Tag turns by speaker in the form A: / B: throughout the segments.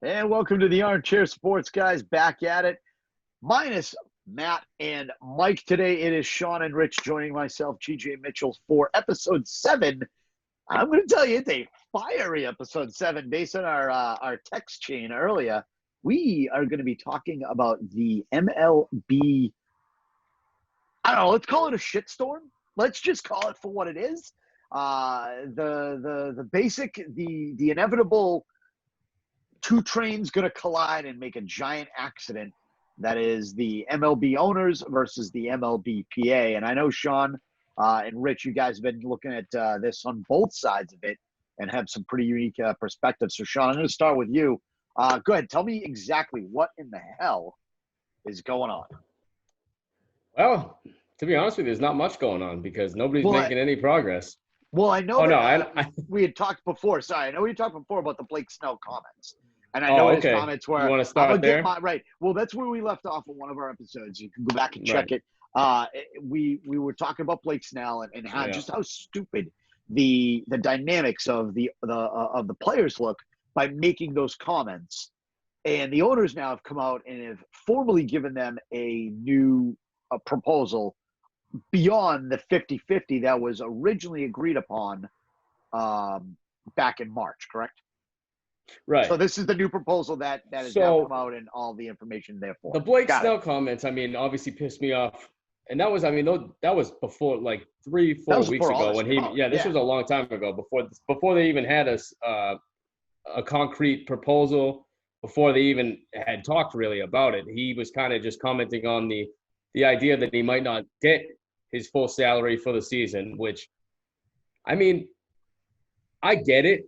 A: And welcome to the Armchair Sports Guys, back at it. Minus Matt and Mike today. It is Sean and Rich joining myself, GJ Mitchell, for episode 7. I'm going to tell you, it's a fiery episode 7 based on our text chain earlier. We are going to be talking about the MLB. I don't know, let's call it a shitstorm. Let's just call it for what it is. The inevitable two trains going to collide and make a giant accident. That is the MLB owners versus the MLBPA. And I know Sean and Rich, you guys have been looking at this on both sides of it and have some pretty unique perspectives. So Sean, I'm going to start with you. Go ahead. Tell me exactly what in the hell is going on.
B: Well, to be honest with you, there's not much going on because nobody's making any progress.
A: Well, I know we had talked before. Sorry, I know we talked before about the Blake Snell comments. And I know his comments were –
B: you want to start there?
A: Right. Well, that's where we left off in one of our episodes. You can go back and check it. We were talking about Blake Snell and how just how stupid the dynamics of the players look by making those comments. And the owners now have come out and have formally given them a new proposal beyond the 50-50 that was originally agreed upon back in March, correct?
B: Right.
A: So this is the new proposal that has now come out and all the information therefore.
B: The Blake Snell comments, obviously pissed me off. And that was before like 3-4 weeks ago when this was a long time ago before they even had a concrete proposal, before they even had talked really about it. He was kind of just commenting on the idea that he might not get his full salary for the season, which, I get it.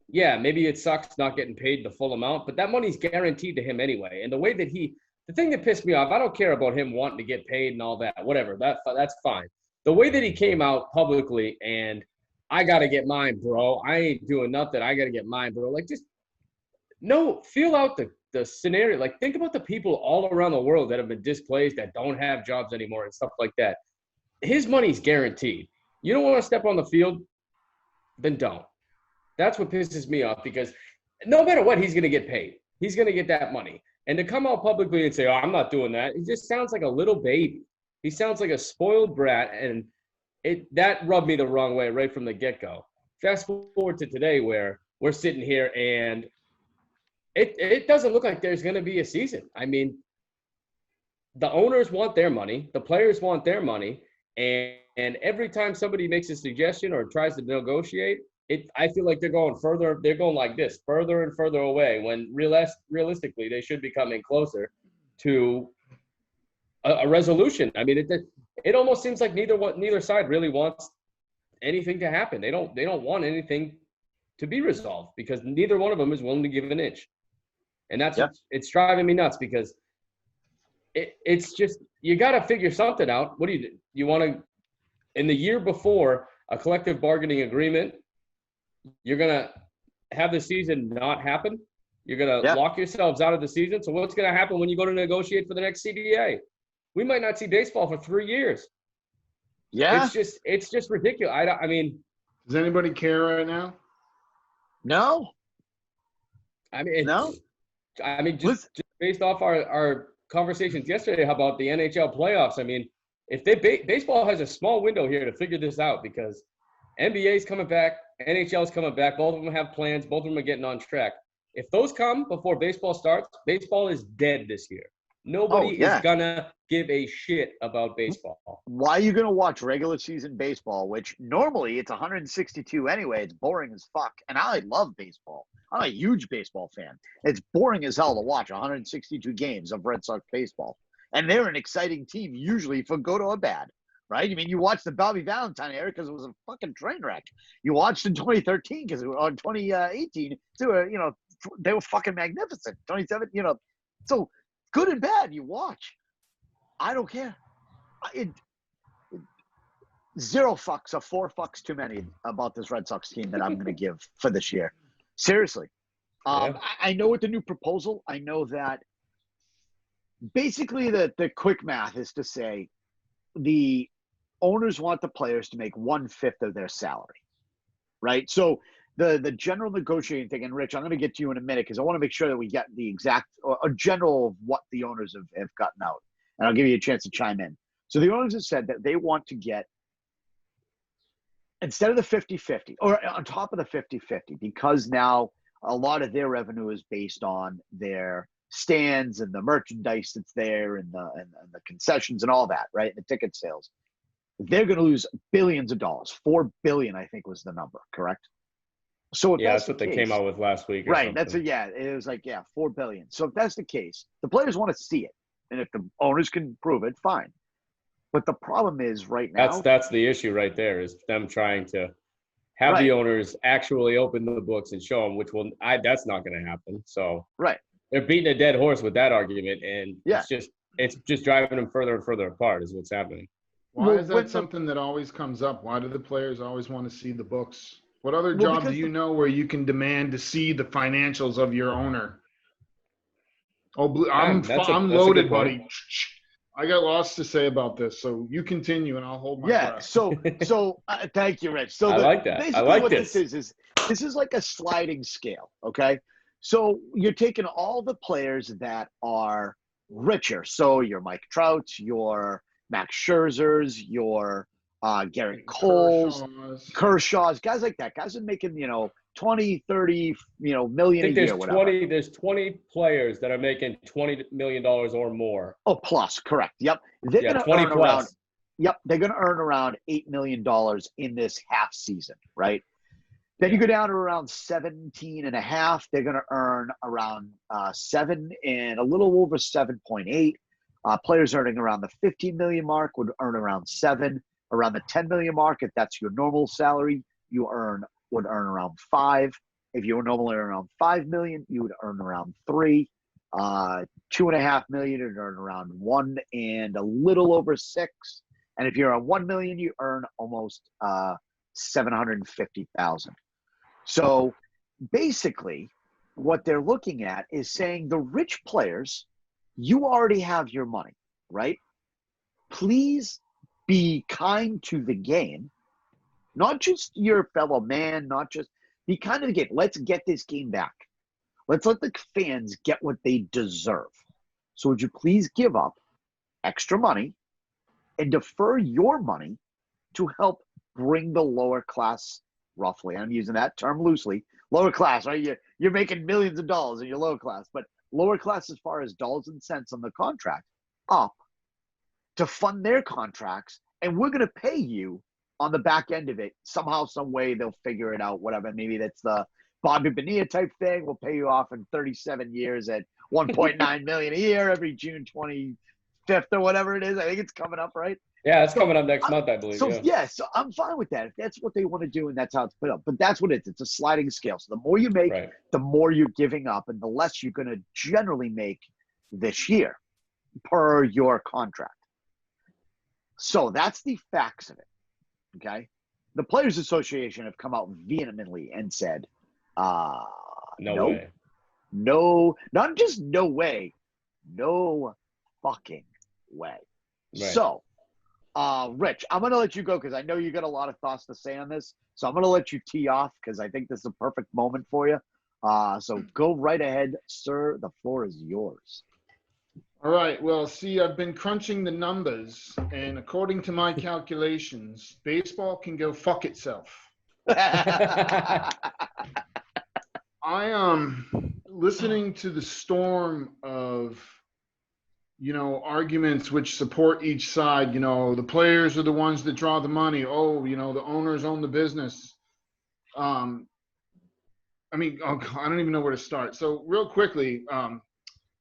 B: Yeah, maybe it sucks not getting paid the full amount, but that money's guaranteed to him anyway. And the way that the thing that pissed me off, I don't care about him wanting to get paid and all that, whatever, that's fine. The way that he came out publicly and I got to get mine, bro. I ain't doing nothing. I got to get mine, bro. Like, just feel out the scenario. Like, think about the people all around the world that have been displaced, that don't have jobs anymore and stuff like that. His money's guaranteed. You don't want to step on the field, then don't. That's what pisses me off, because no matter what, he's going to get paid. He's going to get that money. And to come out publicly and say, I'm not doing that, he just sounds like a little baby. He sounds like a spoiled brat, and that rubbed me the wrong way right from the get-go. Fast forward to today where we're sitting here and it doesn't look like there's going to be a season. The owners want their money. The players want their money. And every time somebody makes a suggestion or tries to negotiate, I feel like they're going like this, further and further away, when realistically they should be coming closer to a resolution. It almost seems like neither side really wants anything to happen. They don't want anything to be resolved because neither one of them is willing to give an inch. And it's driving me nuts, because it's just, you got to figure something out. What do you do? You want to, in the year before a collective bargaining agreement, you're going to have the season not happen. You're going to lock yourselves out of the season. So what's going to happen when you go to negotiate for the next CBA? We might not see baseball for 3 years.
A: Yeah.
B: It's just ridiculous.
C: Does anybody care right now?
A: No.
B: No. Just based off our conversations yesterday about the NHL playoffs. If baseball has a small window here to figure this out, because NBA's coming back, NHL's coming back. Both of them have plans. Both of them are getting on track. If those come before baseball starts, baseball is dead this year. Nobody is going to give a shit about baseball.
A: Why are you going to watch regular season baseball, which normally it's 162 anyway? It's boring as fuck. And I love baseball. I'm a huge baseball fan. It's boring as hell to watch 162 games of Red Sox baseball. And they're an exciting team usually for good or bad. Right? You watched the Bobby Valentine era because it was a fucking train wreck. You watched in 2013 or 2018 too. They were fucking magnificent. 27, so good and bad you watch. I don't care. Zero fucks or 4 fucks too many about this Red Sox team that I'm going to give for this year. Seriously. I know with the new proposal, I know that basically the quick math is to say the owners want the players to make 1/5 of their salary, right? So the general negotiating thing, and Rich, I'm going to get to you in a minute because I want to make sure that we get the exact a general of what the owners have gotten out, and I'll give you a chance to chime in. So the owners have said that they want to get, instead of the 50-50, or on top of the 50-50, because now a lot of their revenue is based on their stands and the merchandise that's there and the concessions and all that, right? The ticket sales. They're going to lose billions of dollars. $4 billion, I think, was the number, correct? So if
B: that's what they came out with last week.
A: Right. It was like, $4 billion. So if that's the case, the players want to see it. And if the owners can prove it, fine. But the problem is right now.
B: That's the issue right there, is them trying to have the owners actually open the books and show them, that's not going to happen. So they're beating a dead horse with that argument. And it's just driving them further and further apart is what's happening.
C: Why is that something that always comes up? Why do the players always want to see the books? What other job do you know where you can demand to see the financials of your owner? Oh, I'm loaded, buddy. I got lots to say about this, so you continue, and I'll hold my breath.
A: So thank you, Rich. So
B: I like that.
A: Basically,
B: I like
A: what
B: this.
A: This is like a sliding scale, okay? So you're taking all the players that are richer. So your Mike Trouts, your Max Scherzers, your Garrett Coles, Kershaw's, guys like that. Guys are making, 20, 30, million a year, whatever.
B: There's 20 players that are making $20 million or more.
A: Oh, plus, correct. Yep. They're going to earn around. Yep, they're going to earn around $8 million in this half season, right? Then you go down to around 17 and a half. They're going to earn around 7 and a little over 7.8. Players earning around the 15 million mark would earn around 7. Around the 10 million mark, if that's your normal salary, you would earn around 5. If you were normally around 5 million, you would earn around 3. 2.5 million, you'd earn around 1 and a little over 6. And if you're on 1 million, you earn almost 750,000. So basically, what they're looking at is saying the rich players, you already have your money, right? Please be kind to the game, not just your fellow man, not just be kind to the game. Let's get this game back. Let's let the fans get what they deserve. So would you please give up extra money and defer your money to help bring the lower class, roughly, I'm using that term loosely, lower class, right? You're making millions of dollars in your lower class, but lower class as far as dollars and cents on the contract up to fund their contracts, and we're going to pay you on the back end of it. Somehow, some way, they'll figure it out, whatever. Maybe that's the Bobby Bonilla type thing. We'll pay you off in 37 years at $1.9 million a year every June 25th or whatever it is. I think it's coming up, right?
B: Yeah, it's coming up next month, I believe.
A: So so I'm fine with that. If that's what they want to do and that's how it's put up. But that's what it is. It's a sliding scale. So the more you make, the more you're giving up, and the less you're going to generally make this year per your contract. So that's the facts of it, okay? The Players Association have come out vehemently and said,
B: no way.
A: No, not just no way, no fucking way. Right. So, Rich, I'm going to let you go because I know you got a lot of thoughts to say on this. So I'm going to let you tee off because I think this is a perfect moment for you. So go right ahead, sir. The floor is yours.
C: All right. Well, see, I've been crunching the numbers, and according to my calculations, baseball can go fuck itself. I am listening to the storm of, arguments which support each side. The players are the ones that draw the money. Oh, the owners own the business. I don't even know where to start. So real quickly,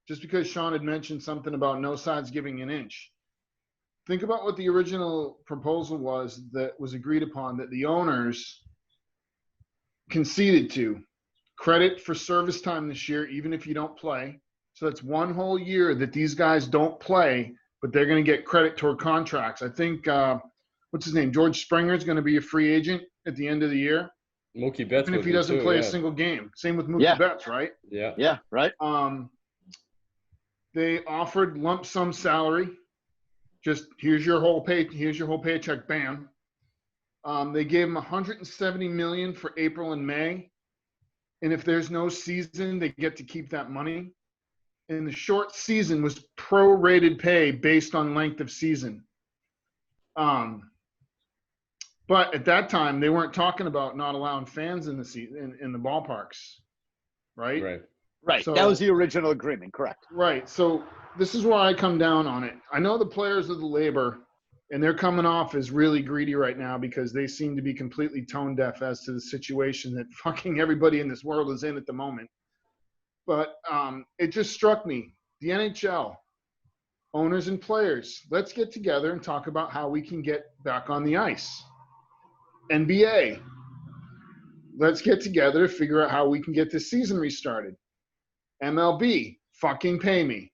C: just because Sean had mentioned something about no sides giving an inch, think about what the original proposal was that was agreed upon, that the owners conceded to. Credit for service time this year, even if you don't play. So that's one whole year that these guys don't play, but they're going to get credit toward contracts. I think, what's his name? George Springer is going to be a free agent at the end of the year.
B: Mookie Betts,
C: even if he doesn't play a single game. Same with Mookie Betts, right?
A: Yeah, right.
C: They offered lump sum salary. Just here's your whole paycheck, bam. They gave them 170 million for April and May, and if there's no season, they get to keep that money. And the short season was prorated pay based on length of season. But at that time, they weren't talking about not allowing fans in the ballparks, right?
A: Right. So, that was the original agreement, correct?
C: Right. So this is why I come down on it. I know the players of the labor, and they're coming off as really greedy right now because they seem to be completely tone deaf as to the situation that fucking everybody in this world is in at the moment. But it just struck me, the NHL, owners and players, let's get together and talk about how we can get back on the ice. NBA, let's get together to figure out how we can get this season restarted. MLB, fucking pay me.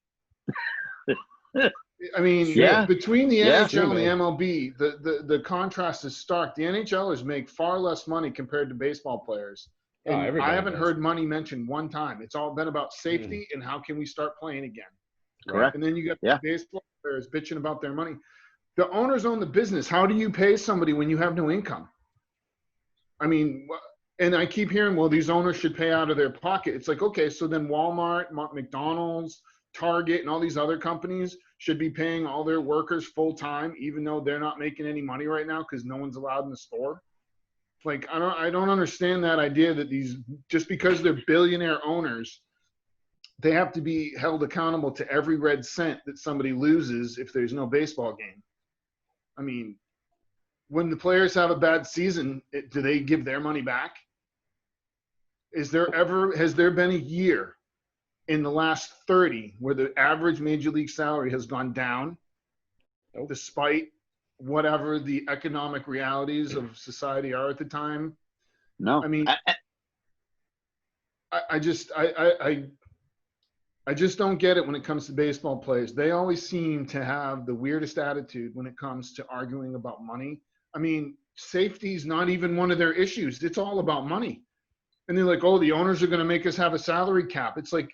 C: I mean, between the NHL and the MLB, the contrast is stark. The NHLers make far less money compared to baseball players. And I haven't heard money mentioned one time. It's all been about safety and how can we start playing again.
A: Correct.
C: And then you got the baseball players bitching about their money. The owners own the business. How do you pay somebody when you have no income? I mean, and I keep hearing, well, these owners should pay out of their pocket. It's like, okay, so then Walmart, McDonald's, Target, and all these other companies should be paying all their workers full time, even though they're not making any money right now because no one's allowed in the store. Like, I don't understand that idea that these, just because they're billionaire owners, they have to be held accountable to every red cent that somebody loses if there's no baseball game. I mean, when the players have a bad season, do they give their money back? Has there been a year in the last 30 where the average major league salary has gone down despite whatever the economic realities of society are at the time?
A: No.
C: I mean, I just don't get it when it comes to baseball players. They always seem to have the weirdest attitude when it comes to arguing about money. I mean, safety is not even one of their issues. It's all about money. And they're like, oh, the owners are going to make us have a salary cap. It's like,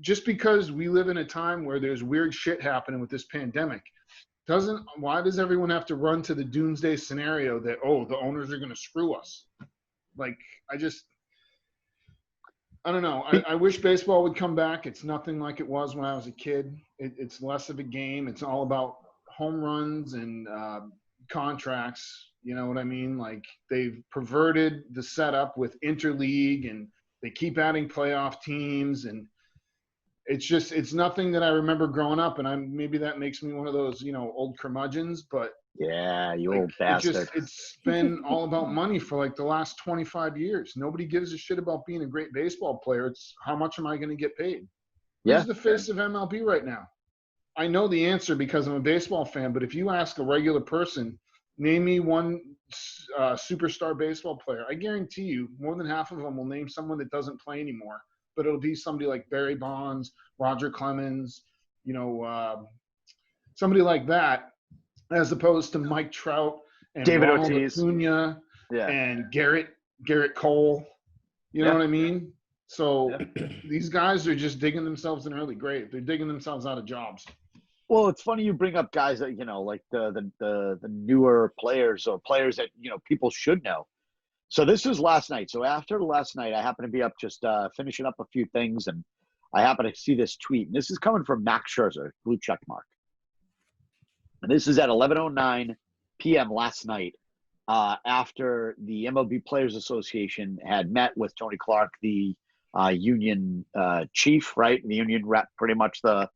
C: just because we live in a time where there's weird shit happening with this pandemic, why does everyone have to run to the doomsday scenario that, oh, the owners are going to screw us? Like, I don't know. I wish baseball would come back. It's nothing like it was when I was a kid. It's less of a game. It's all about home runs and contracts. You know what I mean? Like, they've perverted the setup with interleague, and they keep adding playoff teams, and it's nothing that I remember growing up. And maybe that makes me one of those, old curmudgeons, but
A: yeah, you old bastard.
C: It's been all about money for like the last 25 years. Nobody gives a shit about being a great baseball player. It's how much am I going to get paid? Who's the face of MLB right now? I know the answer because I'm a baseball fan, but if you ask a regular person, name me one superstar baseball player, I guarantee you more than half of them will name someone that doesn't play anymore, but it'll be somebody like Barry Bonds, Roger Clemens, somebody like that, as opposed to Mike Trout and
A: David
C: Ronald
A: Ortiz,
C: Acuna and Garrett Cole. You know what I mean? So these guys are just digging themselves an early grave. They're digging themselves out of jobs.
A: Well, it's funny you bring up guys that, like the newer players or players that, people should know. So this was last night. So after last night, I happened to be up just finishing up a few things, and I happened to see this tweet. And this is coming from Max Scherzer, blue check mark. And this is at 11:09 p.m. last night after the MLB Players Association had met with Tony Clark, the union chief, right? The union rep, pretty much the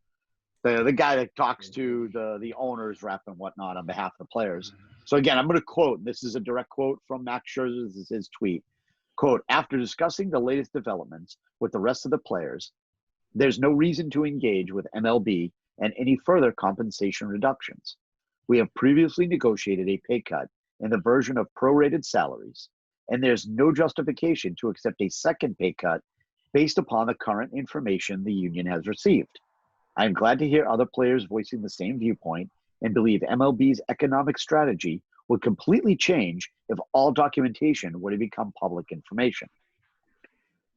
A: guy that talks to the owners rep and whatnot on behalf of the players. So again, I'm going to quote, this is a direct quote from Max Scherzer, this is his tweet. Quote, after discussing the latest developments with the rest of the players, there's no reason to engage with MLB and any further compensation reductions. We have previously negotiated a pay cut in the version of prorated salaries, and there's no justification to accept a second pay cut based upon the current information the union has received. I am glad to hear other players voicing the same viewpoint and believe MLB's economic strategy would completely change if all documentation were to become public information.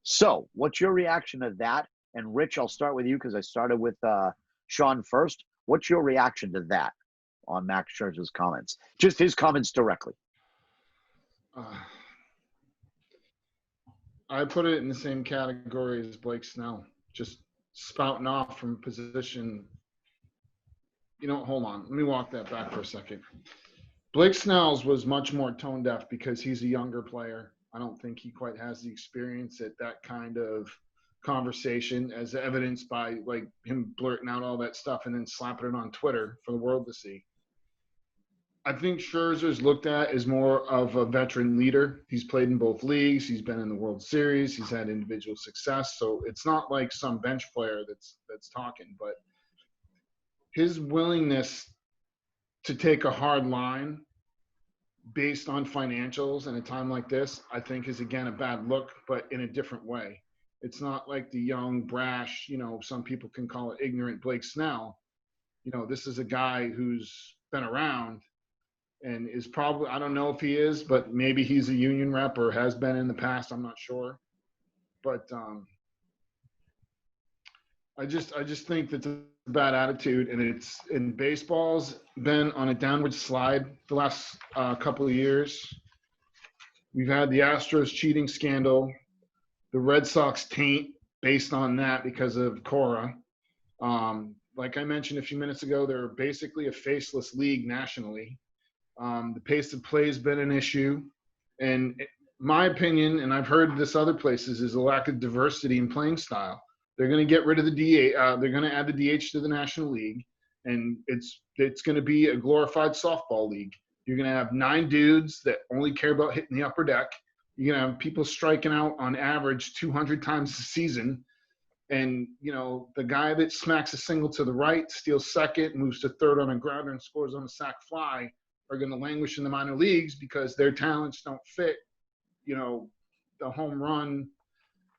A: So, what's your reaction to that? And Rich, I'll start with you because I started with Sean first. What's your reaction to that? on Max Scherzer's comments? Just his comments directly.
C: I put it in the same category as Blake Snell, just spouting off from position. Hold on. Let me walk that back for a second. Blake Snell's was much more tone deaf because he's a younger player. I don't think he quite has the experience at that kind of conversation, as evidenced by like him blurting out all that stuff and then slapping it on Twitter for the world to see. I think Scherzer's looked at as more of a veteran leader. He's played in both leagues. He's been in the World Series. He's had individual success. So it's not like some bench player that's talking, but his willingness to take a hard line based on financials in a time like this, I think is, again, a bad look, but in a different way. It's not like the young, brash, some people can call it ignorant Blake Snell. This is a guy who's been around and is probably, I don't know if he is, but maybe he's a union rep or has been in the past. I'm not sure. But I just think that's a bad attitude, and baseball's been on a downward slide the last couple of years. We've had the Astros cheating scandal, the Red Sox taint based on that because of Cora. Like I mentioned a few minutes ago, they're basically a faceless league nationally. The pace of play has been an issue. And my opinion, and I've heard this other places, is a lack of diversity in playing style. They're going to get rid of the DH. They're going to add the DH to the National League, and it's going to be a glorified softball league. You're going to have 9 dudes that only care about hitting the upper deck. You're going to have people striking out on average 200 times a season. And, the guy that smacks a single to the right, steals second, moves to third on a grounder, and scores on a sac fly are going to languish in the minor leagues because their talents don't fit, the home run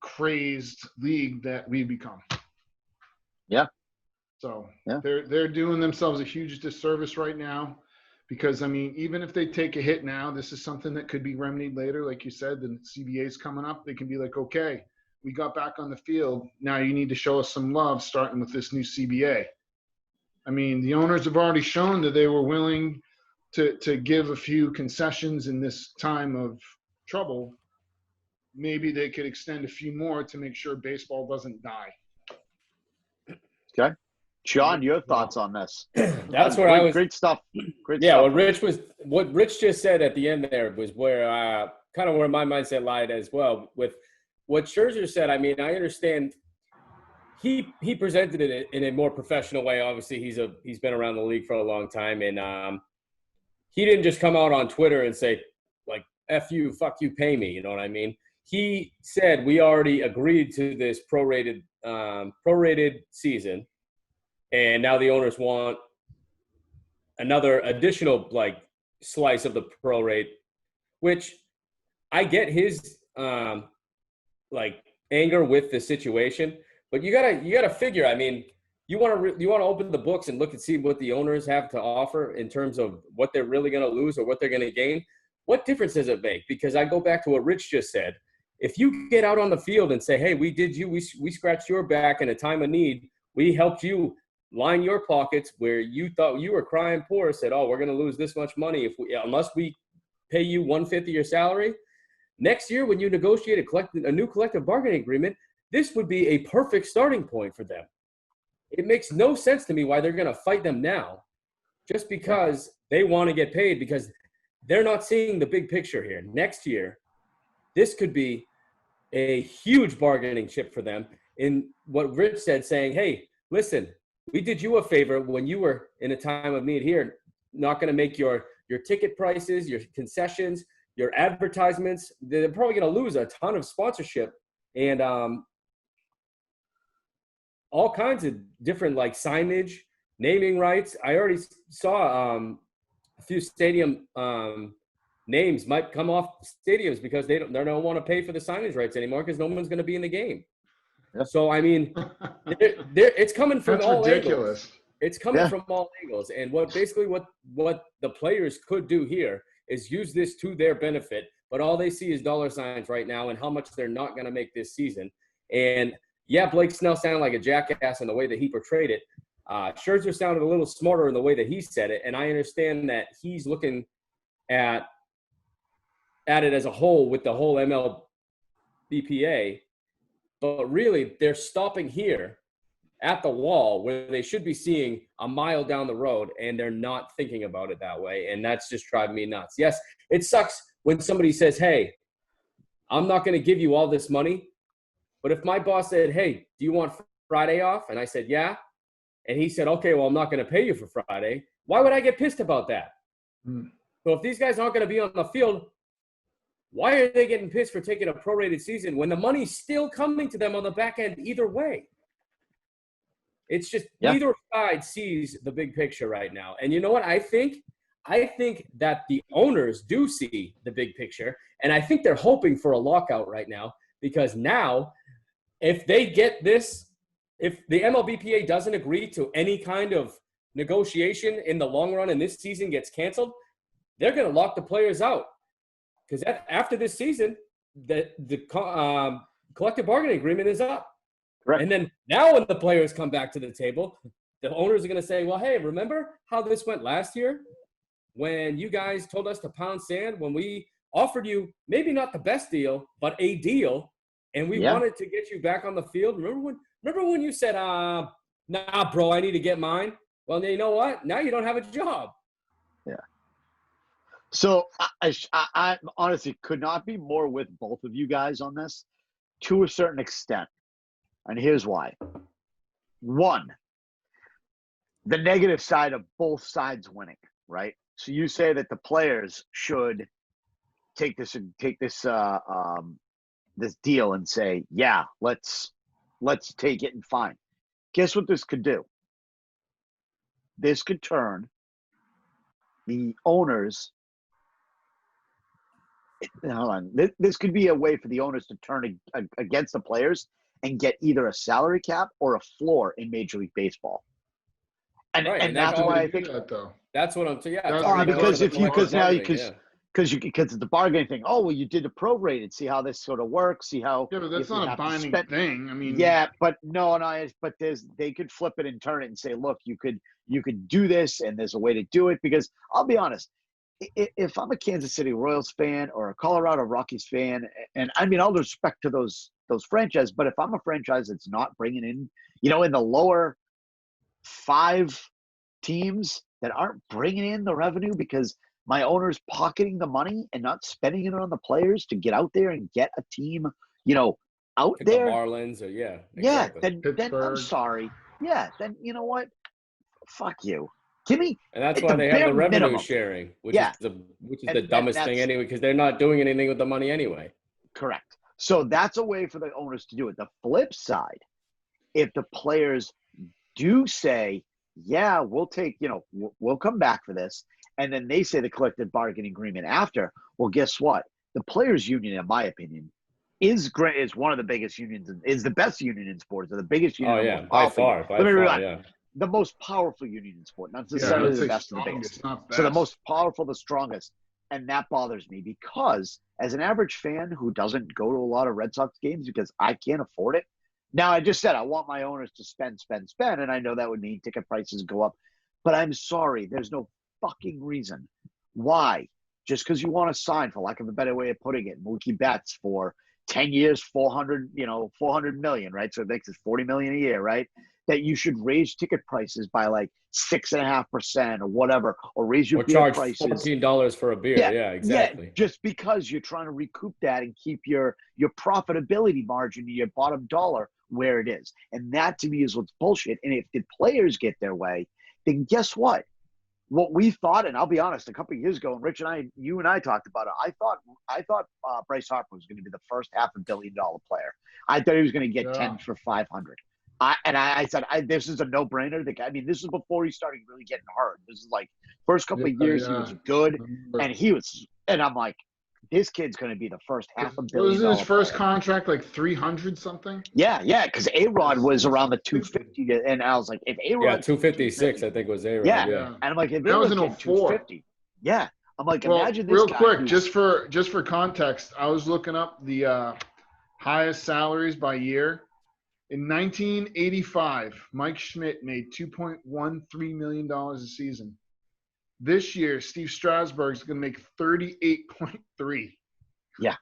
C: crazed league that we've become.
A: Yeah.
C: So they're doing themselves a huge disservice right now because, even if they take a hit now, this is something that could be remedied later. Like you said, the CBA is coming up. They can be like, okay, we got back on the field. Now you need to show us some love starting with this new CBA. The owners have already shown that they were willing to give a few concessions in this time of trouble. Maybe they could extend a few more to make sure baseball doesn't die.
A: Okay. Sean, your thoughts on this?
B: That's where I was.
A: Great stuff.
B: What Rich just said at the end there was where kind of where my mindset lied as well. With what Scherzer said, I understand he presented it in a more professional way. Obviously, he's been around the league for a long time, and he didn't just come out on Twitter and say, like, F you, fuck you, pay me. You know what I mean? He said we already agreed to this prorated season, and now the owners want another additional slice of the prorate, which I get his anger with the situation, but you gotta figure. You want to open the books and look and see what the owners have to offer in terms of what they're really going to lose or what they're going to gain. What difference does it make? Because I go back to what Rich just said. If you get out on the field and say, hey, we scratched your back in a time of need. We helped you line your pockets where you thought you were crying poor, said, oh, we're going to lose this much money unless we pay you 1/5 of your salary. Next year, when you negotiate a new collective bargaining agreement, this would be a perfect starting point for them. It makes no sense to me why they're going to fight them now just because they want to get paid, because they're not seeing the big picture here. Next year, this could be a huge bargaining chip for them. In what Rich said, saying, hey, listen, we did you a favor when you were in a time of need here, not going to make your ticket prices, your concessions, your advertisements. They're probably going to lose a ton of sponsorship and all kinds of different signage, naming rights. I already saw a few stadium names might come off stadiums because they don't want to pay for the signage rights anymore because no one's going to be in the game. Yeah. So it's coming from
C: That's
B: all
C: ridiculous.
B: angles. It's coming from all angles, and what the players could do here is use this to their benefit. But all they see is dollar signs right now and how much they're not going to make this season. And yeah, Blake Snell sounded like a jackass in the way that he portrayed it. Scherzer sounded a little smarter in the way that he said it, and I understand that he's looking at it as a whole with the whole MLBPA, but really they're stopping here at the wall where they should be seeing a mile down the road, and they're not thinking about it that way, and that's just driving me nuts. Yes, it sucks when somebody says, hey, I'm not going to give you all this money, but if my boss said, hey, do you want Friday off? And I said, yeah. And he said, okay, well, I'm not going to pay you for Friday. Why would I get pissed about that? So if these guys aren't going to be on the field, why are they getting pissed for taking a prorated season when the money's still coming to them on the back end either way? It's just neither side sees the big picture right now. And you know what I think? I think that the owners do see the big picture, and I think they're hoping for a lockout right now because now if they get this, if the MLBPA doesn't agree to any kind of negotiation in the long run and this season gets canceled, they're going to lock the players out. Because after this season, the collective bargaining agreement is up.
A: Right.
B: And then now when the players come back to the table, the owners are going to say, well, hey, remember how this went last year when you guys told us to pound sand when we offered you maybe not the best deal, but a deal, and we wanted to get you back on the field? Remember when you said, nah, bro, I need to get mine? Well, you know what? Now you don't have a job.
A: Yeah. So I honestly could not be more with both of you guys on this to a certain extent. And here's why. One, the negative side of both sides winning, right? So you say that the players should take this deal and say, yeah, let's take it and fine. Guess what this could do? This could turn the owners. Hold on. This could be a way for the owners to turn against the players and get either a salary cap or a floor in Major League Baseball. And that's why I think
B: that's what I'm saying.
A: Because it's the bargaining thing. Oh, well, you did the prorated. See how this sort of works. See how.
C: Yeah, but that's not a binding thing. I mean.
A: Yeah, but they could flip it and turn it and say, look, you could do this, and there's a way to do it. Because I'll be honest, if I'm a Kansas City Royals fan or a Colorado Rockies fan, and I mean, all due respect to those franchises, but if I'm a franchise that's not bringing in, in the lower 5 teams that aren't bringing in the revenue because my owner's pocketing the money and not spending it on the players to get out there and get a team, out
B: like
A: there.
B: The Marlins or
A: then I'm sorry. Yeah, then you know what? Fuck you. Give me.
B: And that's why they have the revenue sharing, which is the dumbest thing anyway, because they're not doing anything with the money anyway.
A: Correct. So that's a way for the owners to do it. The flip side, if the players do say, yeah, we'll take, we'll come back for this, and then they say the collective bargaining agreement after, well, guess what? The players union, in my opinion, is great. Is one of the biggest unions, is the best union in sports, or the biggest union.
B: Oh yeah, by far.
A: The most powerful union in sport, not necessarily the best and the biggest. So the most powerful, the strongest. And that bothers me because as an average fan who doesn't go to a lot of Red Sox games because I can't afford it. Now, I just said I want my owners to spend, and I know that would mean ticket prices go up. But I'm sorry, there's no fucking reason why. Just because you want to sign, for lack of a better way of putting it, Mookie Betts for 10 years, 400 million, right? So it makes it $40 million a year, right? That you should raise ticket prices by like 6.5% or whatever, or raise your beer
B: charge
A: prices.
B: $14 for a beer. Yeah, exactly.
A: Yeah, just because you're trying to recoup that and keep your profitability margin, your bottom dollar where it is. And that to me is what's bullshit. And if the players get their way, then guess what? What we thought, and I'll be honest, a couple of years ago, and you and I talked about it. I thought Bryce Harper was going to be the first $500 million player. I thought he was going to get 10 for 500. I said, this is a no-brainer. This is before he started really getting hurt. This is like first couple of years he was good, and I'm like, this kid's going to be the first $500 million.
C: Was his first contract like 300 something?
A: Yeah, because A-Rod was around the 250, and I was like, if A-Rod
B: 256, I think was A-Rod.
A: Yeah, and I'm like, if
C: that was in
A: 250, yeah, I'm like, imagine this
C: real
A: guy
C: quick, just for context, I was looking up the highest salaries by year. In 1985, Mike Schmidt made $2.13 million a season. This year, Steve Strasburg is going to make 38.3.
A: Yeah.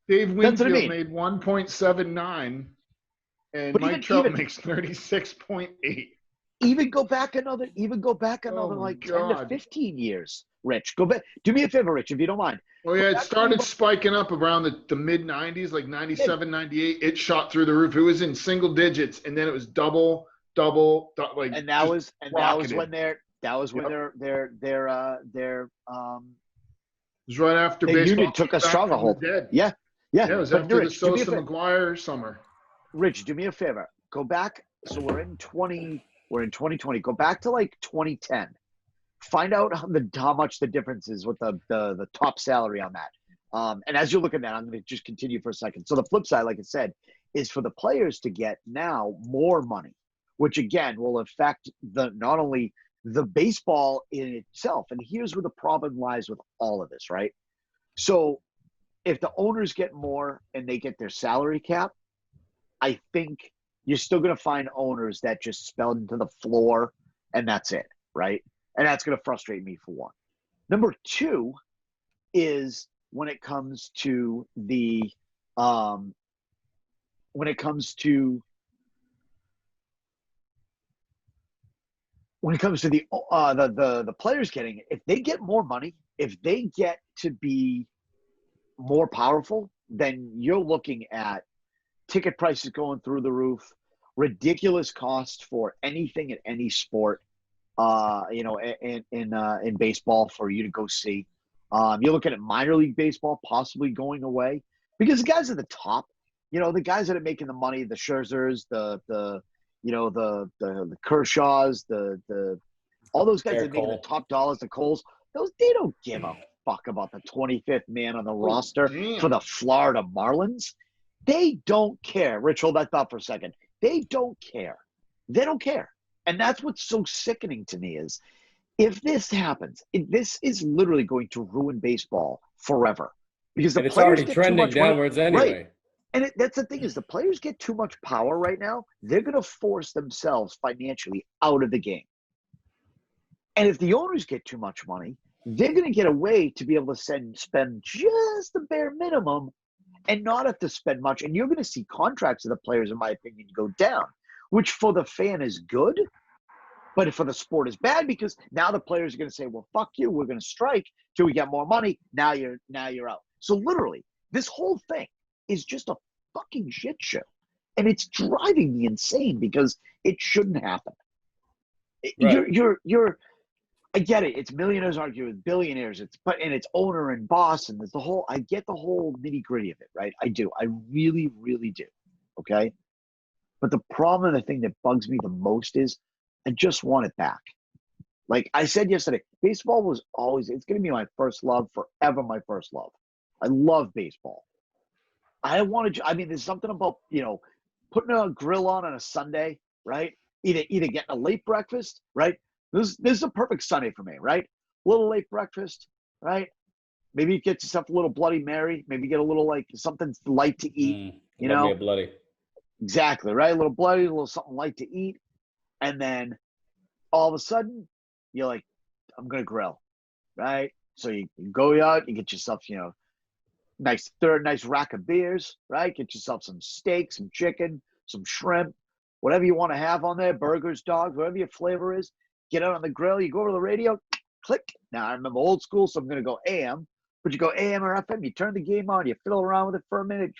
C: Dave Winfield made 1.79, and but Mike Trout makes 36.8.
A: Even go back another like 10 to 15 years, Rich. Go back. Do me a favor, Rich, if you don't mind.
C: Oh, yeah, it started spiking up around the mid-90s, like 97, 98. It shot through the roof. It was in single digits, and then it was double, like.
A: And that was when their
C: it was right after baseball
A: unit took a stronghold. Yeah.
C: Yeah, it was after the Sosa McGuire summer.
A: Rich, do me a favor. Go back. So we're in 2020. Go back to like 2010. Find out how much the difference is with the top salary on that. And as you look at that, I'm going to just continue for a second. So the flip side, like I said, is for the players to get now more money, which again will affect not only the baseball in itself. And here's where the problem lies with all of this, right? So if the owners get more and they get their salary cap, I think you're still going to find owners that just spend to the floor and that's it, right? And that's going to frustrate me for one. Number two is when it comes to the players getting it, if they get more money, if they get to be more powerful, then you're looking at ticket prices going through the roof, ridiculous cost for anything in any sport, in baseball for you to go see. You're looking at minor league baseball possibly going away because the guys at the top, the guys that are making the money, the Scherzers, the Kershaws, the all those guys that are making the top dollars, the Coles, they don't give a fuck about the 25th man on the roster for the Florida Marlins. They don't care. Rich, hold that thought for a second. They don't care. They don't care. And that's what's so sickening to me is if this happens, this is literally going to ruin baseball forever. Because the
B: it's
A: players
B: already trending downwards anyway.
A: Right. And that's the thing is the players get too much power right now. They're going to force themselves financially out of the game. And if the owners get too much money, they're going to get away to be able to spend just the bare minimum and not have to spend much. And you're going to see contracts of the players, in my opinion, go down, which for the fan is good, but for the sport is bad because now the players are going to say, well, fuck you. We're going to strike till we get more money. Now you're out. So literally, this whole thing is just a fucking shit show. And it's driving me insane because it shouldn't happen. Right. I get it. It's millionaires arguing with billionaires. It's owner and boss, and there's I get the whole nitty gritty of it, right? I do. I really, really do. Okay. But the problem and the thing that bugs me the most is I just want it back. Like I said yesterday, baseball was it's going to be my first love, forever my first love. I love baseball. There's something about, putting a grill on a Sunday, right? Either getting a late breakfast, right? This is a perfect Sunday for me, right? A little late breakfast, right? Maybe you get yourself a little Bloody Mary. Maybe get a little something light to eat.
B: Me a bloody.
A: Exactly, right? A little bloody, a little something light to eat, and then all of a sudden you're like, I'm gonna grill, right? So you go out, you get yourself, nice rack of beers, right? Get yourself some steak, some chicken, some shrimp, whatever you want to have on there, burgers, dogs, whatever your flavor is. Get out on the grill, you go over to the radio, click. Now, I remember old school, so I'm going to go AM. But you go AM or FM, you turn the game on, you fiddle around with it for a minute.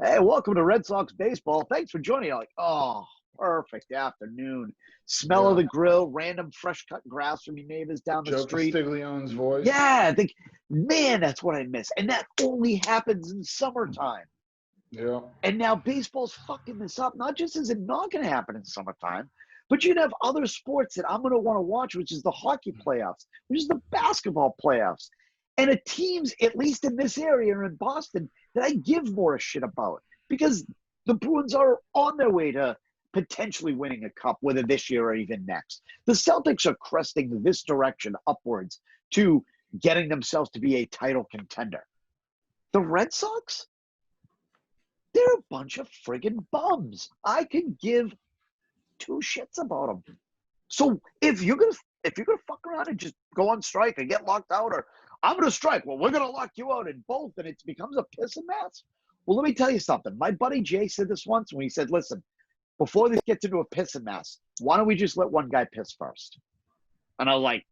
A: Hey, welcome to Red Sox baseball. Thanks for joining. You're like, oh, perfect afternoon. Smell of the grill, random fresh cut grass from your neighbors down the street.
C: Joe Castiglione's voice.
A: Yeah, I think, man, that's what I miss. And that only happens in summertime.
C: Yeah.
A: And now baseball's fucking this up. Not just is it not going to happen in summertime, but you'd have other sports that I'm going to want to watch, which is the hockey playoffs, which is the basketball playoffs. And the teams, at least in this area in Boston, that I give more a shit about because the Bruins are on their way to potentially winning a cup, whether this year or even next. The Celtics are cresting this direction upwards to getting themselves to be a title contender. The Red Sox? they're a bunch of friggin' bums. I can give two shits about them. So if you're gonna fuck around and just go on strike and get locked out, or I'm gonna strike, well, we're gonna lock you out in both, and it becomes a piss and mess. Well, let me tell you something. My buddy Jay said this once when he said, "Listen, before this gets into a piss and mess, why don't we just let one guy piss first?" And I was like,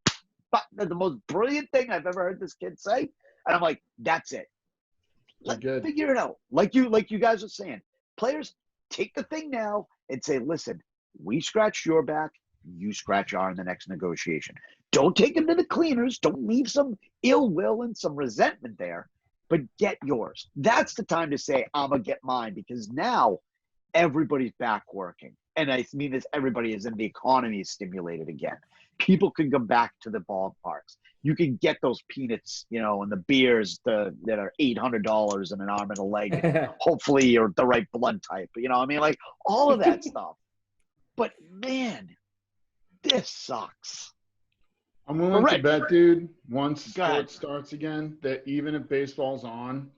A: "That's the most brilliant thing I've ever heard this kid say." And I'm like, "That's it. Let's figure it out." Like you guys are saying, players take the thing now and say, "Listen, we scratched your back, you scratch our in the next negotiation." Don't take them to the cleaners. Don't leave some ill will and some resentment there, but get yours. That's the time to say, "I'm going to get mine," because now everybody's back working. And I mean this, everybody is in the economy is stimulated again. People can come back to the ballparks. You can get those peanuts, and the beers that are $800 and an arm and a leg. Hopefully you're the right blood type. Like all of that stuff. But man, this sucks.
C: I'm willing to bet, dude, once sports starts again, that even if baseball's on,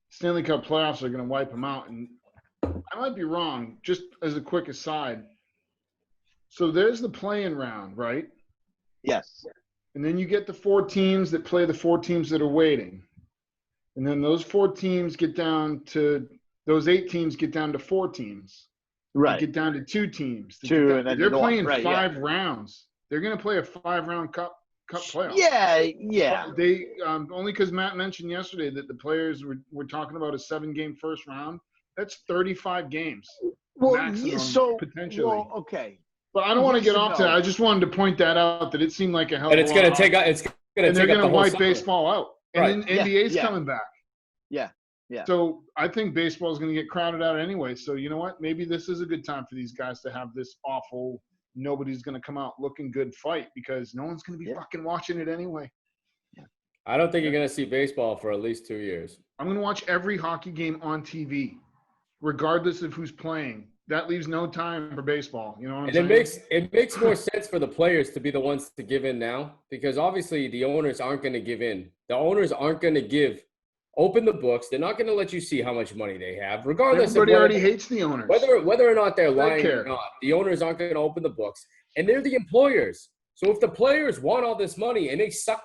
C: Stanley Cup playoffs are going to wipe them out. And I might be wrong, just as a quick aside. So there's the play-in round, right?
A: Yes.
C: And then you get the 4 teams that play the 4 teams that are waiting. And then those 4 teams get down to – those 8 teams get down to 4 teams.
A: Right.
C: Get down to 2 teams.
A: They're
C: playing 5 rounds. They're going to play a 5-round cup playoff.
A: Yeah.
C: They only because Matt mentioned yesterday that the players were talking about a 7-game first round. That's 35 games. Maximum, potentially.
A: Well, okay.
C: But I don't want to get off to that. I just wanted to point that out, that it seemed like a hell of a lot.
B: And they're going to
C: wipe baseball out. And then NBA's coming back.
A: Yeah.
C: So I think baseball is going to get crowded out anyway. So you know what? Maybe this is a good time for these guys to have this awful, nobody's going to come out looking good fight, because no one's going to be fucking watching it anyway.
B: I don't think you're going to see baseball for at least 2 years.
C: I'm going to watch every hockey game on TV, regardless of who's playing. That leaves no time for baseball. You know what I'm saying?
B: It makes more sense for the players to be the ones to give in now, because obviously the owners aren't going to give in. The owners aren't going to open the books. They're not going to let you see how much money they have, regardless.
C: Everybody already hates the owners.
B: Whether or not they're lying or not, the owners aren't going to open the books, and they're the employers. So if the players want all this money and they suck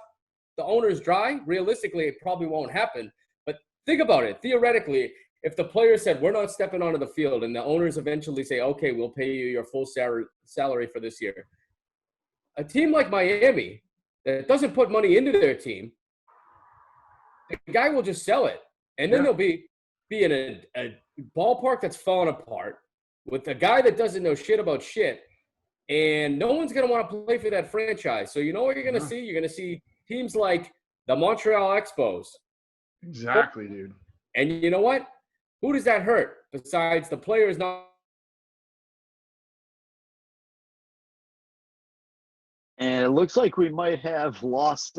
B: the owners dry, realistically, it probably won't happen. But think about it. Theoretically, if the players said, "We're not stepping onto the field," and the owners eventually say, "Okay, we'll pay you your full salary for this year," a team like Miami that doesn't put money into their team, the guy will just sell it. And then they'll be in a ballpark that's falling apart with a guy that doesn't know shit about shit. And no one's going to want to play for that franchise. So you know what you're going to see? You're going to see teams like the Montreal Expos.
C: Exactly, dude.
B: And you know what? Who does that hurt besides the players not?
A: And it looks like we might have lost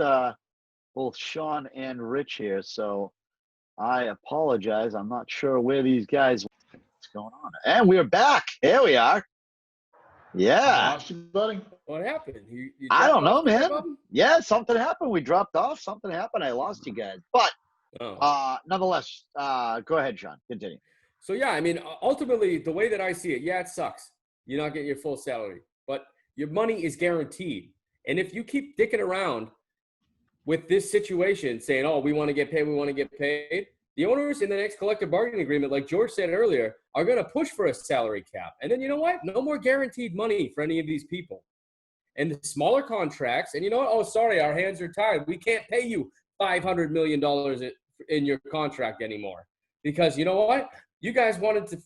A: both Sean and Rich here, so I apologize. I'm not sure where these guys. What's going on? And we're back. Here we are. Yeah.
C: Lost you, buddy?
B: What happened? You
A: I don't know, man. Yeah, something happened. We dropped off. Something happened. I lost you guys. But nonetheless, go ahead, Sean. Continue.
B: So, yeah, I mean, ultimately, the way that I see it, it sucks. You're not getting your full salary. But your money is guaranteed. And if you keep dicking around with this situation saying, "Oh, we want to get paid," the owners in the next collective bargaining agreement, like George said earlier, are going to push for a salary cap. And then you know what? No more guaranteed money for any of these people. And the smaller contracts, and you know what? Oh, sorry, our hands are tied. We can't pay you $500 million in your contract anymore. Because you know what? You guys wanted to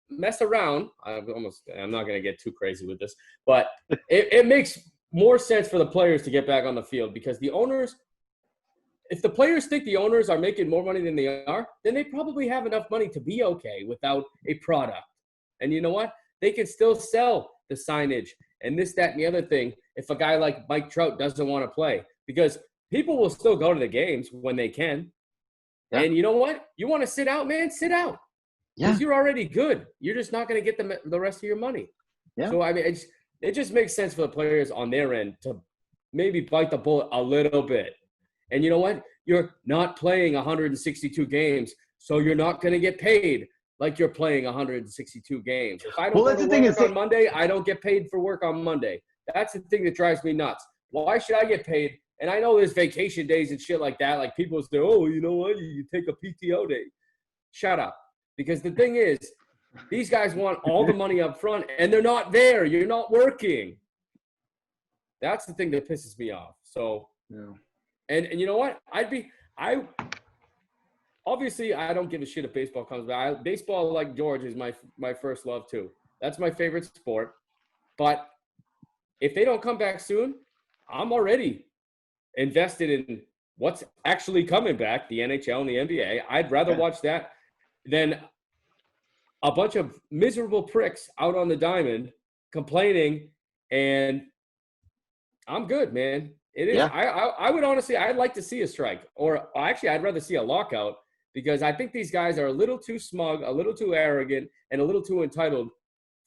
B: mess around. I'm not going to get too crazy with this, but it makes more sense for the players to get back on the field, because the owners, if the players think the owners are making more money than they are, then they probably have enough money to be okay without a product. And you know what? They can still sell the signage and this, that, and the other thing if a guy like Mike Trout doesn't want to play, because people will still go to the games when they can. Yeah. And you know what? You want to sit out, man? Sit out. Because you're already good. You're just not going to get the rest of your money. Yeah. So, I mean, it just makes sense for the players on their end to maybe bite the bullet a little bit. And you know what? You're not playing 162 games So you're not going to get paid like you're playing 162 games. If I don't go to work on Monday, I don't get paid for work on Monday. That's the thing that drives me nuts. Why should I get paid? And I know there's vacation days and shit like that. Like people say, oh, you know what? You take a PTO day. Shut up. Because the thing is, these guys want all the money up front, and they're not there. You're not working. That's the thing that pisses me off. So, yeah. And you know what? Obviously, I don't give a shit if baseball comes back. Baseball, like George, is my first love too. That's my favorite sport. But if they don't come back soon, I'm already invested in what's actually coming back, the NHL and the NBA. I'd rather watch that than a bunch of miserable pricks out on the diamond complaining, and I'm good, man. It is. Yeah. I would honestly, I'd like to see a strike, or actually I'd rather see a lockout, because I think these guys are a little too smug, a little too arrogant, and a little too entitled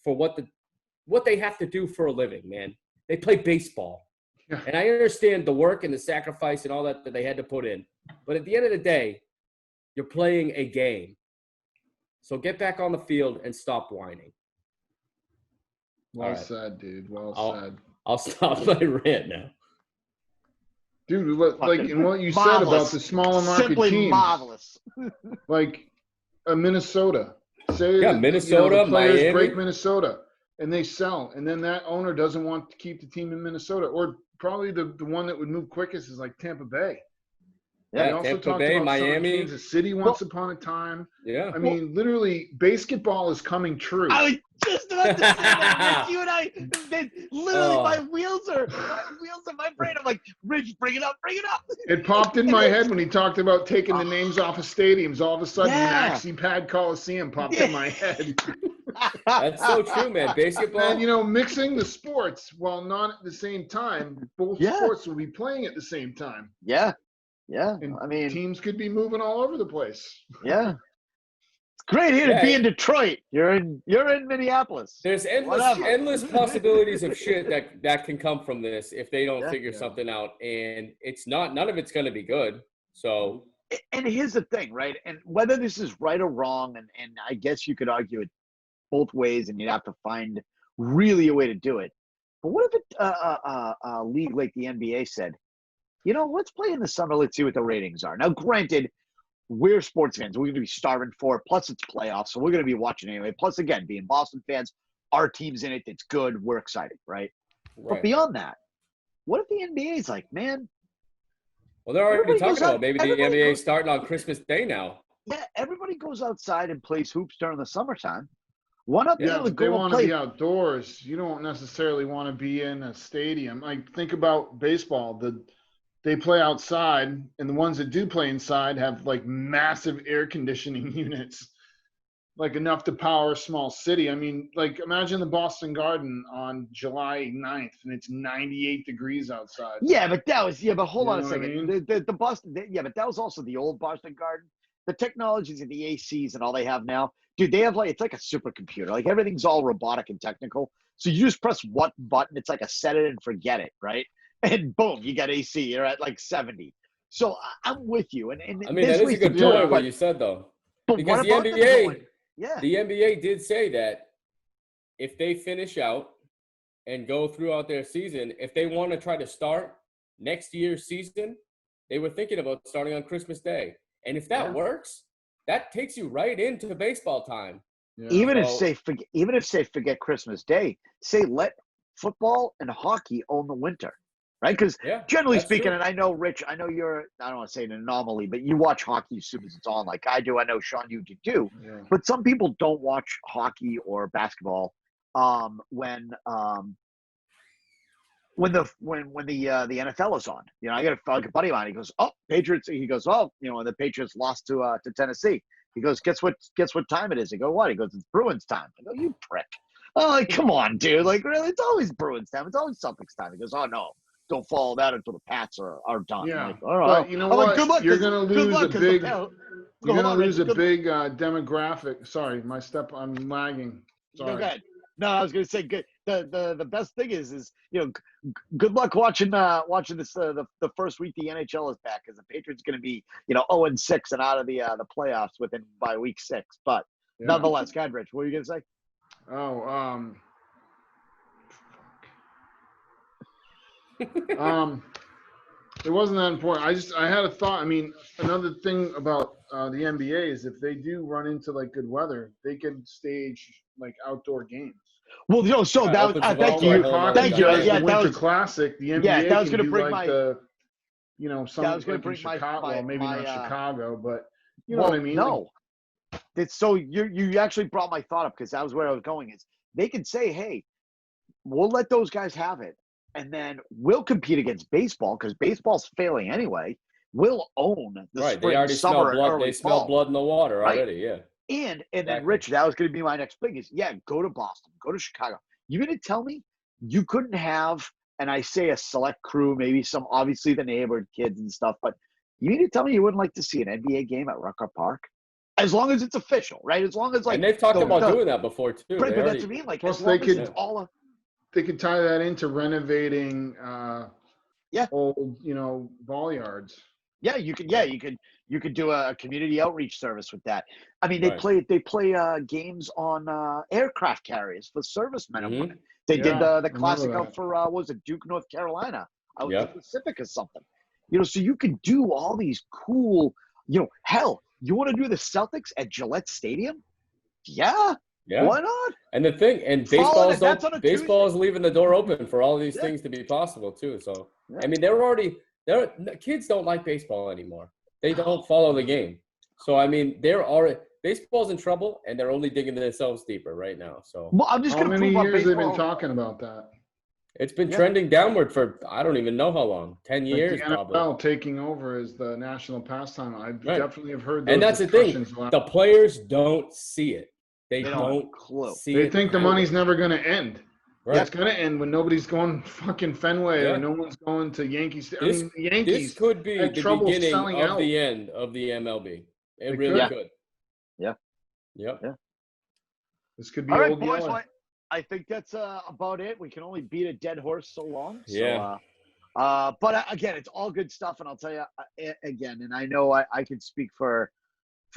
B: for what they have to do for a living, man. They play baseball. Yeah. And I understand the work and the sacrifice and all that they had to put in. But at the end of the day, you're playing a game. So get back on the field and stop whining.
C: Well said, dude. Well said.
B: I'll stop my rant now.
C: Dude, like in what you said about the smaller market
A: Simply
C: teams.
A: Marvelous.
C: Like Minnesota.
B: Minnesota,
C: the players
B: Miami.
C: break Minnesota and they sell. And then that owner doesn't want to keep the team in Minnesota. Or probably the one that would move quickest is like Tampa Bay.
B: Yeah,
C: we also
B: Tampa
C: talked
B: Bay,
C: about
B: Miami.
C: Kansas City once upon a time.
B: Yeah.
C: I mean, literally, basketball is coming true.
A: I was just about to say that, Rich. You and I, literally, my wheels are in my brain. I'm like, Rich, bring it up.
C: It popped in my head when he talked about taking the names off of stadiums. All of a sudden, Maxi Pad Coliseum popped in my head.
B: That's so true, man. Basketball.
C: And, mixing the sports while not at the same time, both sports will be playing at the same time.
A: Yeah. Yeah,
C: and
A: I mean,
C: teams could be moving all over the place.
A: Yeah, it's great here to be in Detroit. You're in Minneapolis.
B: There's endless possibilities of shit that can come from this if they don't figure something out, and none of it's going to be good. So,
A: and here's the thing, right? And whether this is right or wrong, and I guess you could argue it both ways, and you'd have to find really a way to do it. But what if a league like the NBA said, let's play in the summer. Let's see what the ratings are. Now, granted, we're sports fans. We're going to be starving for it. Plus, it's playoffs, so we're going to be watching anyway. Plus, again, being Boston fans, our team's in it. It's good. We're excited, right? But beyond that, what if the NBA is like, man?
B: Well, they're already talking about maybe the NBA starting on Christmas Day now.
A: Yeah, everybody goes outside and plays hoops during the summertime. Why not be able to go
C: they want
A: play?
C: To be outdoors. You don't necessarily want to be in a stadium. Like, think about baseball. They play outside, and the ones that do play inside have like massive air conditioning units, like enough to power a small city. I mean, like imagine the Boston Garden on July 9th, and it's 98 degrees outside.
A: Yeah, but but hold on a second. I mean? The Boston, but that was also the old Boston Garden. The technologies of the ACs and all they have now, dude, they have it's like a supercomputer. Like everything's all robotic and technical. So you just press one button. It's like a set it and forget it, right? And boom, you got AC. You're at like 70. So I'm with you. And
B: I mean, that is a good point what you said, though. Because the NBA did say that if they finish out and go throughout their season, if they want to try to start next year's season, they were thinking about starting on Christmas Day. And if that works, that takes you right into baseball time.
A: Yeah. Even if say forget Christmas Day, say let football and hockey own the winter. Right? Because generally speaking, true. And I know, Rich, I know you're, I don't want to say an anomaly, but you watch hockey as soon as it's on like I do. I know, Sean, you do. Yeah. But some people don't watch hockey or basketball when the NFL is on. I got a buddy of mine. He goes, Patriots. He goes, the Patriots lost to Tennessee. He goes, guess what time it is? I go, what? He goes, it's Bruins time. I go, you prick. Oh, like, come on, dude. Like, really? It's always Bruins time. It's always Celtics time. He goes, oh, no. Don't follow that until the Pats are done.
C: Yeah,
A: like, all right.
C: But you know what? Like, good luck, you're going to lose a big. You're going to lose a big demographic. Sorry, I'm lagging. Sorry.
A: No, I was going to say good. the best thing is good luck watching this the first week the NHL is back, because the Patriots going to be 0-6 and out of the playoffs by week 6. But nonetheless, God, Rich, what were you going to say?
C: It wasn't that important. I had a thought. I mean, another thing about the NBA is if they do run into like good weather, they could stage like outdoor games.
A: Well, so that was thank you.
C: Yeah, the Winter Classic. The NBA
A: that was
C: can
A: going to
C: do
A: bring
C: like something like in Chicago. Well, maybe not Chicago, but you know what I mean.
A: No, so you actually brought my thought up, because that was where I was going. Is they could say, hey, we'll let those guys have it, and then we'll compete against baseball, because baseball's failing anyway. We'll own the spring,
B: they already
A: summer,
B: smell blood.
A: early
B: They smell
A: fall.
B: blood in the water already. Yeah.
A: And then, Rich, that was going to be my next thing is, go to Boston, go to Chicago. You're going to tell me you couldn't have, and I say a select crew, maybe some, obviously the neighborhood kids and stuff, but you mean to tell me you wouldn't like to see an NBA game at Rucker Park? As long as it's official, right? As long as
B: and they've talked about doing that before too.
A: Right, but that's what I mean. Like,
C: plus
A: as long as it's all
C: they could tie that into renovating old, ball yards.
A: Yeah, you could. Yeah, you could do a community outreach service with that. I mean, they play games on aircraft carriers for servicemen and women. They did the classic out for was it Duke, North Carolina, out in the Pacific or something. So you could do all these cool. Hell, you want to do the Celtics at Gillette Stadium? Yeah. Why not?
B: And the thing, and baseball is leaving the door open for all these things to be possible too. So I mean, kids don't like baseball anymore. They don't follow the game. So I mean, baseball's in trouble, and they're only digging themselves deeper right now. So
A: I'm just going to
C: prove how many years they've been talking about that.
B: It's been trending downward for I don't even know how long, 10 years
C: the NFL
B: probably.
C: Taking over as the national pastime. I definitely have heard those.
B: And that's the thing. The players don't see it. They don't see it.
C: They think the money's never going to end. Right. It's going to end when nobody's going fucking Fenway or no one's going to Yankees.
B: Yankees. This could be the beginning of the end of the MLB. It really could.
A: Yeah.
B: Yep.
A: Yeah.
C: This could be
A: old boys. So I think that's about it. We can only beat a dead horse so long. So, but again, it's all good stuff. And I'll tell you again, and I know I can speak for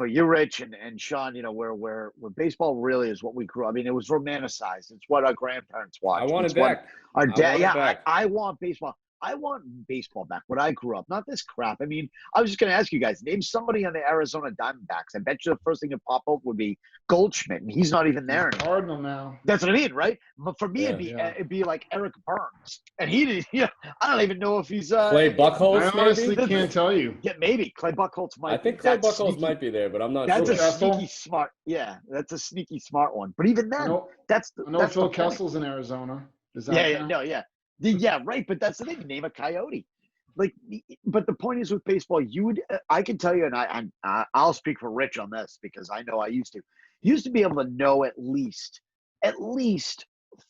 A: you, Rich, and Sean, where baseball really is what we grew up. I mean, it was romanticized. It's what our grandparents watched.
B: I want it back.
A: Our dad, I want baseball. I want baseball back, what I grew up, not this crap. I mean, I was just going to ask you guys, name somebody on the Arizona Diamondbacks. I bet you the first thing to pop up would be Goldschmidt, and he's not even there anymore.
C: Cardinal now.
A: That's what I mean, right? But for me, it'd be like Eric Burns, and I don't even know if he's
B: Clay Buchholz.
C: I honestly can't tell you.
A: Yeah, maybe Clay Buchholz might.
B: I think Clay Buchholz might be there, but I'm not
A: sure.
B: That's
A: a sneaky smart. Yeah, that's a sneaky smart one. But even then, I know
C: Phil Kessel's in Arizona.
A: Is that Yeah, right. But that's the thing. Name a Coyote. But the point is with baseball, I can tell you, and I'll speak for Rich on this because I know I used to be able to know at least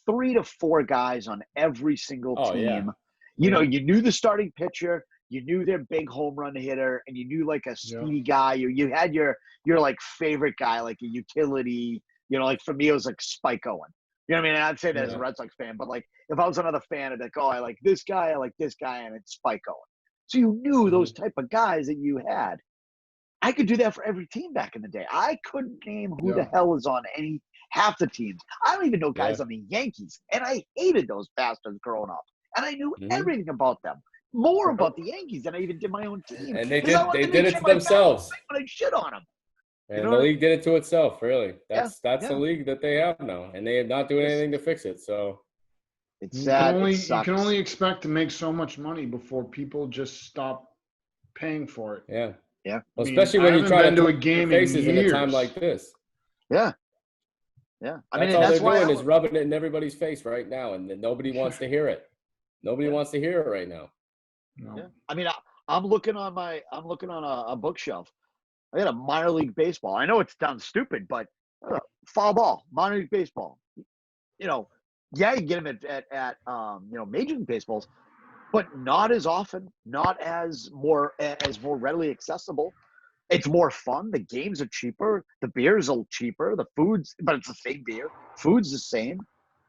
A: 3 to 4 guys on every single team.
B: Yeah.
A: You knew the starting pitcher, you knew their big home run hitter, and you knew like a speedy guy. You had your like favorite guy, like a utility. Like for me, it was like Spike Owen. You know what I mean? And I'd say that as a Red Sox fan, but like if I was another fan, I'd be like, I like this guy, and it's Spike Owen. So you knew those type of guys that you had. I could do that for every team back in the day. I couldn't name who the hell is on half the teams. I don't even know guys on the Yankees, and I hated those bastards growing up. And I knew everything about them, more about the Yankees than I even did my own team.
B: And they did it to themselves.
A: When I shit on them.
B: And the league did it to itself, really. That's the league that they have now, and they are not doing anything to fix it. So
A: it's sad.
C: You can only expect to make so much money before people just stop paying for it.
B: Yeah.
A: Well,
B: especially when you try to
C: do a game
B: faces in a time like this.
A: Yeah.
B: I mean, that's all they're doing is rubbing it in everybody's face right now, and nobody wants to hear it. Nobody wants to hear it right now.
C: No.
A: Yeah. I mean, I'm looking on a bookshelf. I got a minor league baseball. I know it sounds stupid, but foul ball, minor league baseball. You can get them at major league baseballs, but not as often, not as more readily accessible. It's more fun. The games are cheaper. The beers are cheaper. The food's, but it's the same beer. Food's the same.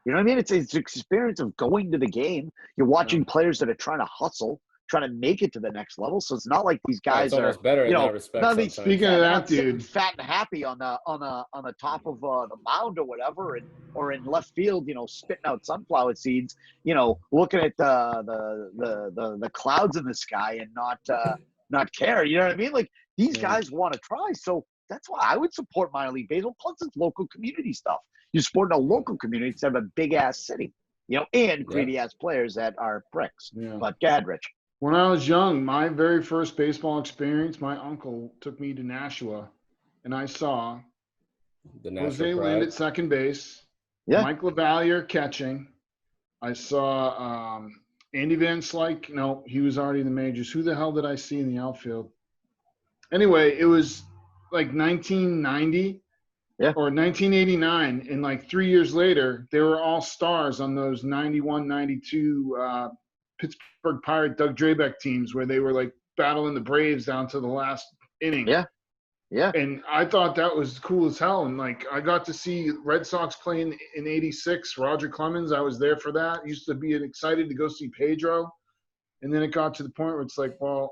A: You know what I mean? It's an experience of going to the game. You're watching players that are trying to hustle, trying to make it to the next level. So it's not like these guys
B: it's almost better in that respect.
A: None of these
C: speaking of that, dude,
A: fat and happy on the top of the mound or whatever, or in left field, spitting out sunflower seeds, looking at the clouds in the sky and not care. You know what I mean? Like these guys want to try. So that's why I would support minor league baseball. Plus, it's local community stuff. You support a local community instead of a big ass city, and greedy ass players that are pricks. Yeah. But go ahead, Rich.
C: When I was young, my very first baseball experience, my uncle took me to Nashua, and I saw Jose Lind at second base, Mike LaValliere catching. I saw Andy Van Slyke. No, he was already in the majors. Who the hell did I see in the outfield? Anyway, it was like 1990 or 1989, and like 3 years later, they were all stars on those 91, 92 Pittsburgh Pirate Doug Drabeck teams where they were like battling the Braves down to the last inning.
A: Yeah.
C: And I thought that was cool as hell. And like I got to see Red Sox playing in '86. Roger Clemens, I was there for that. Used to be excited to go see Pedro, and then it got to the point where it's like, well,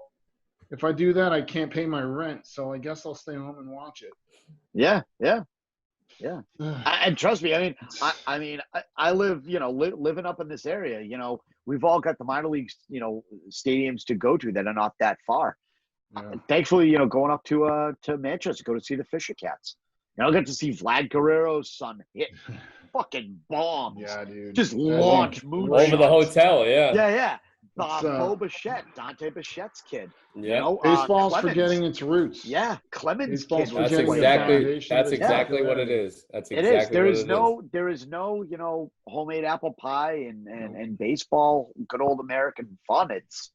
C: if I do that, I can't pay my rent, so I guess I'll stay home and watch it.
A: Yeah. And trust me, I mean, I live, living up in this area. We've all got the minor league, stadiums to go to that are not that far. Yeah. Thankfully, going up to Manchester, go to see the Fisher Cats. I'll get to see Vlad Guerrero's son hit fucking bombs.
C: Yeah, dude.
A: Just launch moonshots.
B: Over the hotel, yeah.
A: Yeah. Bo Bichette, Dante Bichette's kid.
C: Yeah. Baseball's forgetting its roots.
A: Yeah, Clemens'
C: kid.
B: That's exactly what it is. That's exactly
A: it is. There is no homemade apple pie and baseball, good old American fun. It's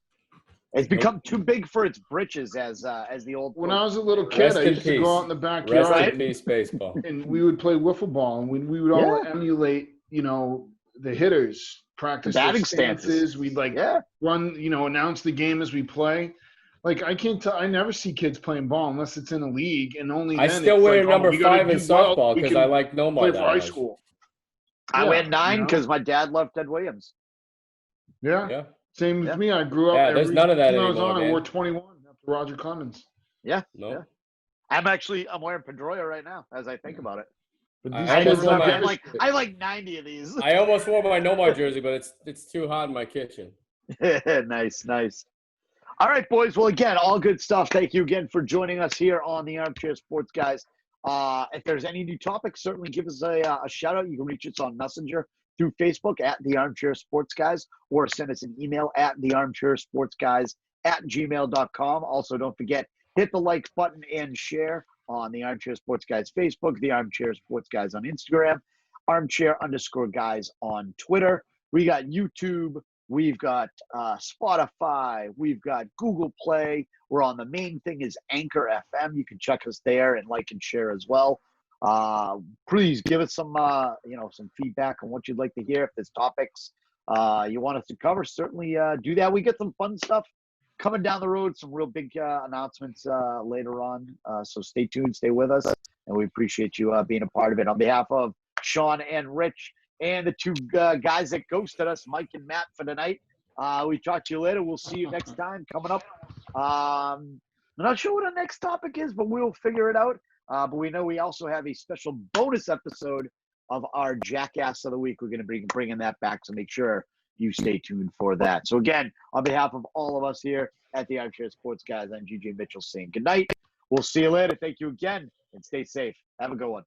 A: become too big for its britches, as the old.
C: When I was a little kid, I used to go out in the backyard.
B: Rest in peace, baseball.
C: And we would play wiffle ball, and we would all emulate, the hitters. Practice
A: batting stances.
C: We'd run, announce the game as we play. Like I can't tell. I never see kids playing ball unless it's in a league, and only then
B: I still wear number 5 in softball because I like
C: Nomar. Play for high school.
A: I wear 9 because my dad loved Ted Williams.
C: Yeah. Same with me. I grew up.
B: Yeah, there's none of that anymore.
C: I wore 21 after Roger Clemens.
A: Yeah.
B: No.
A: Yeah. I'm wearing Pedroia right now as I think about it.
C: But
A: I like 90 of these.
B: I almost wore my Nomar jersey, but it's too hot in my kitchen.
A: Nice. All right, boys. Well, again, all good stuff. Thank you again for joining us here on the Armchair Sports Guys. If there's any new topics, certainly give us a shout out. You can reach us on Messenger through Facebook at the Armchair Sports Guys, or send us an email at thearmchairsportsguys@gmail.com. Also, don't forget, hit the like button and share on the Armchair Sports Guys Facebook, the Armchair Sports Guys on Instagram, armchair_guys on Twitter. We got YouTube. We've got Spotify. We've got Google Play. We're on the main thing is Anchor FM. You can check us there and like and share as well. Please give us some feedback on what you'd like to hear. If there's topics you want us to cover, certainly do that. We get some fun stuff coming down the road, some real big announcements later on. So stay tuned, stay with us, and we appreciate you being a part of it. On behalf of Sean and Rich and the two guys that ghosted us, Mike and Matt, for tonight, we talk to you later. We'll see you next time coming up. I'm not sure what our next topic is, but we'll figure it out. But we know we also have a special bonus episode of our Jackass of the Week. We're going to be bringing that back, so make sure you stay tuned for that. So again, on behalf of all of us here at the Armchair Sports Guys, I'm GJ Mitchell saying good night. We'll see you later. Thank you again, and stay safe. Have a good one.